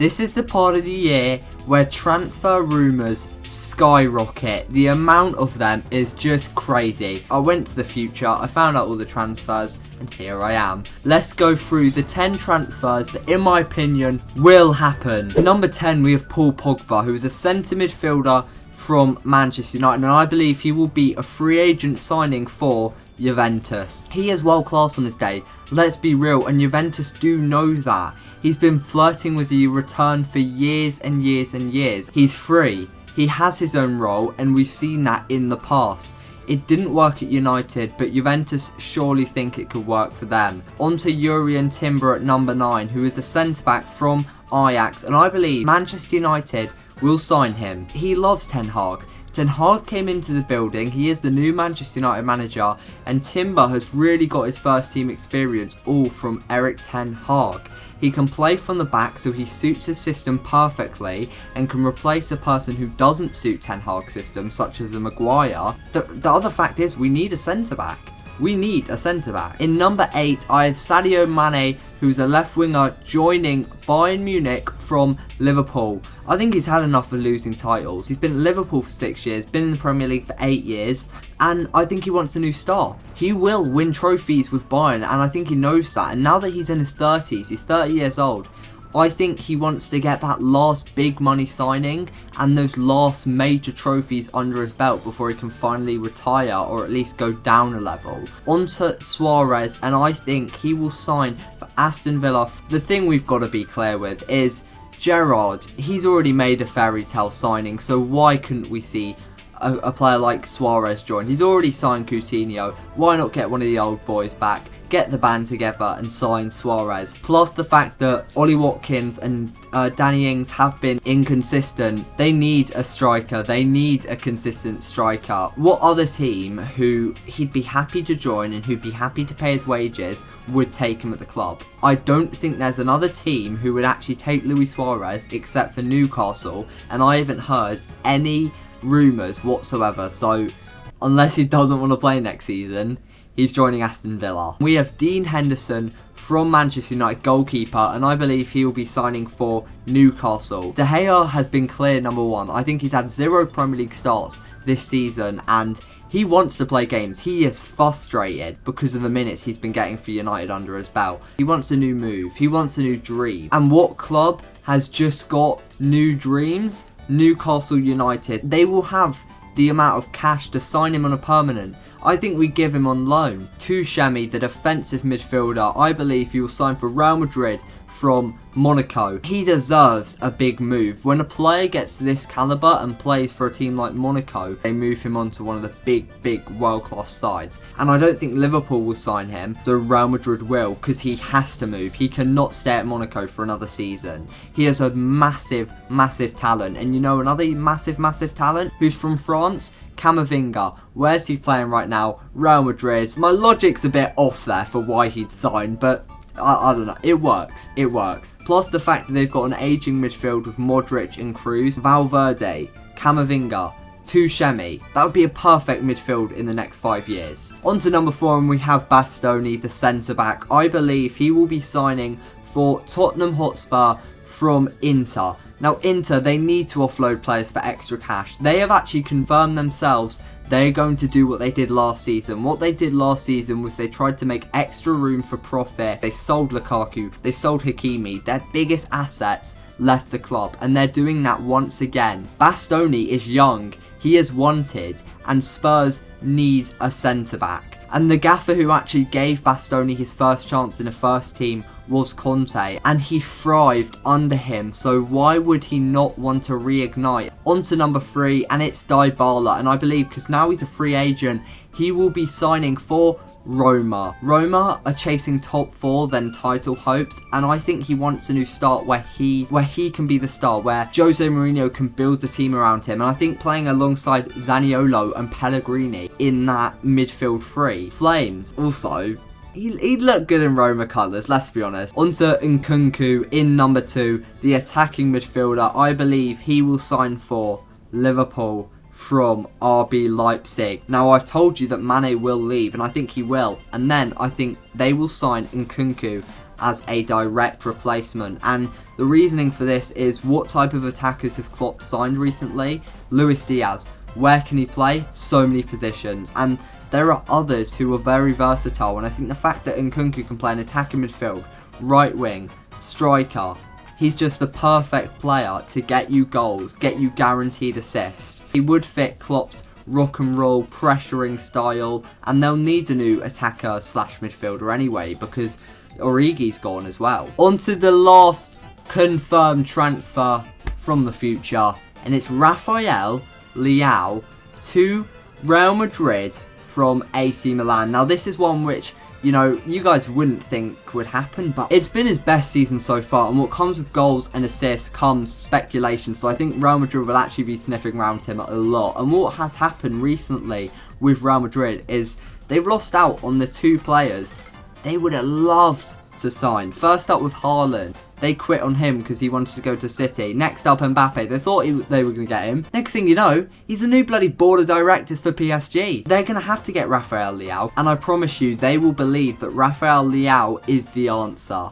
This is the part of the year where transfer rumours skyrocket. The amount of them is just crazy. I went to the future, I found out all the transfers, and here I am. Let's go through the 10 transfers that, in my opinion, will happen. Number 10, we have Paul Pogba, who is a centre midfielder from Manchester United, and I believe he will be a free agent signing for Juventus. He is world class on his day, let's be real, and Juventus do know that. He's been flirting with the return for years and years and years. He's free, he has his own role, and we've seen that in the past. It didn't work at United, but Juventus surely think it could work for them. On to Jurrien Timber at number 9, who is a centre-back from Ajax, and I believe Manchester United will sign him. He loves Ten Hag. Ten Hag came into the building, he is the new Manchester United manager, and Timber has really got his first team experience all from Erik Ten Hag. He can play from the back, so he suits his system perfectly and can replace a person who doesn't suit Ten Hag's system, such as a Maguire. The other fact is, we need a centre-back. We need a centre-back. In number 8, I have Sadio Mane, who's a left winger joining Bayern Munich from Liverpool. I think he's had enough of losing titles. He's been at Liverpool for 6 years, been in the Premier League for 8 years, and I think he wants a new start. He will win trophies with Bayern, and I think he knows that. And now that he's in his 30s, he's 30 years old, I think he wants to get that last big money signing and those last major trophies under his belt before he can finally retire, or at least go down a level. On to Suarez, and I think he will sign for Aston Villa. The thing we've got to be clear with is Gerrard, he's already made a fairy tale signing, so why couldn't we see a player like Suarez join? He's already signed Coutinho, why not get one of the old boys back, get the band together and sign Suarez? Plus the fact that Ollie Watkins and Danny Ings have been inconsistent. They need a striker, they need a consistent striker. What other team who he'd be happy to join and who'd be happy to pay his wages would take him at the club? I don't think there's another team who would actually take Luis Suarez except for Newcastle, and I haven't heard any rumours whatsoever, so unless he doesn't want to play next season, he's joining Aston Villa. We have Dean Henderson from Manchester United, goalkeeper, and I believe he will be signing for Newcastle. De Gea has been clear number 1. I think he's had 0 Premier League starts this season, and he wants to play games. He is frustrated because of the minutes he's been getting for United under his belt. He wants a new move, he wants a new dream. And what club has just got new dreams? Newcastle United. They will have the amount of cash to sign him on a permanent. I think we give him on loan. Tchouameni, the defensive midfielder, I believe he will sign for Real Madrid from Monaco. He deserves a big move. When a player gets to this calibre and plays for a team like Monaco, they move him on to one of the big world-class sides. And I don't think Liverpool will sign him, so Real Madrid will, because he has to move. He cannot stay at Monaco for another season. He has a massive talent. And you know another massive talent who's from France? Camavinga. Where's he playing right now? Real Madrid. My logic's a bit off there for why he'd sign, but I don't know, it works. Plus the fact that they've got an ageing midfield with Modric and Kroos, Valverde, Camavinga, Tchouameni. That would be a perfect midfield in the next 5 years. On to number 4, and we have Bastoni, the centre-back. I believe he will be signing for Tottenham Hotspur from Inter. Now Inter, they need to offload players for extra cash. They have actually confirmed themselves they're going to do what they did last season. What they did last season was they tried to make extra room for profit. They sold Lukaku, they sold Hakimi, their biggest assets left the club, and they're doing that once again. Bastoni is young, he is wanted, and Spurs need a centre-back. And the gaffer who actually gave Bastoni his first chance in a first team was Conte, and he thrived under him, so why would he not want to reignite? On to number 3, and it's Dybala, and I believe because now he's a free agent, he will be signing for Roma. Roma are chasing top 4, then title hopes, and I think he wants a new start where he can be the star, where Jose Mourinho can build the team around him, and I think playing alongside Zaniolo and Pellegrini in that midfield 3. Flames, also, he'd look good in Roma colours, let's be honest. On to Nkunku in number 2, the attacking midfielder. I believe he will sign for Liverpool from RB Leipzig. Now I've told you that Mane will leave, and I think he will, and then I think they will sign Nkunku as a direct replacement. And the reasoning for this is, what type of attackers has Klopp signed recently? Luis Diaz. Where can he play? So many positions. And there are others who are very versatile, and I think the fact that Nkunku can play an attacking midfield, right wing, striker, he's just the perfect player to get you goals, get you guaranteed assists. He would fit Klopp's rock and roll pressuring style, and they'll need a new attacker slash midfielder anyway, because Origi's gone as well. On to the last confirmed transfer from the future, and it's Rafael Leao to Real Madrid from AC Milan. Now this is one which, you know, you guys wouldn't think would happen, but it's been his best season so far, and what comes with goals and assists comes speculation, so I think Real Madrid will actually be sniffing around him a lot. And what has happened recently with Real Madrid is they've lost out on the two players they would have loved to sign. First up with Haaland. They quit on him because he wanted to go to City. Next up, Mbappe. They thought they were going to get him. Next thing you know, he's the new bloody board of directors for PSG. They're going to have to get Rafael Leao, and I promise you, they will believe that Rafael Leao is the answer.